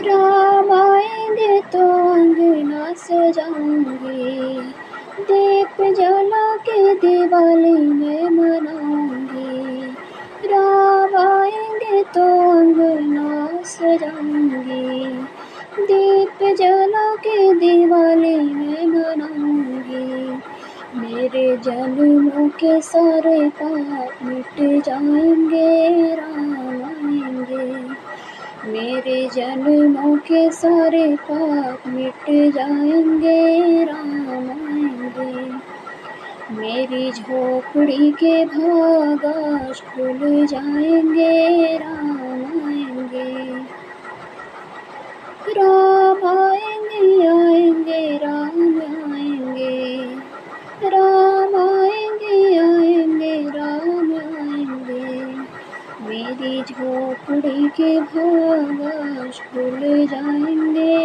राम आएंगे तो अंगना सजाऊंगी, दीप जला के दिवाली में मनाऊंगी। राम आएंगे तो अंगना सजाऊंगी, दीप जला के दिवाली में मनाऊंगी। मेरे जन्मों के सारे पाप मिट जाएंगे, राम आएंगे। मेरे जन्मों के सारे पाप मिट जाएंगे, राम आएंगे। मेरी झोपड़ी के भाग आज खुल जाएंगे, राम आएंगे। राम आएंगे आएंगे राम आएंगे, राम आएंगे आएंगे राम आएंगे। मेरी झोपड़ी के भाग आज खुल जाएंगे,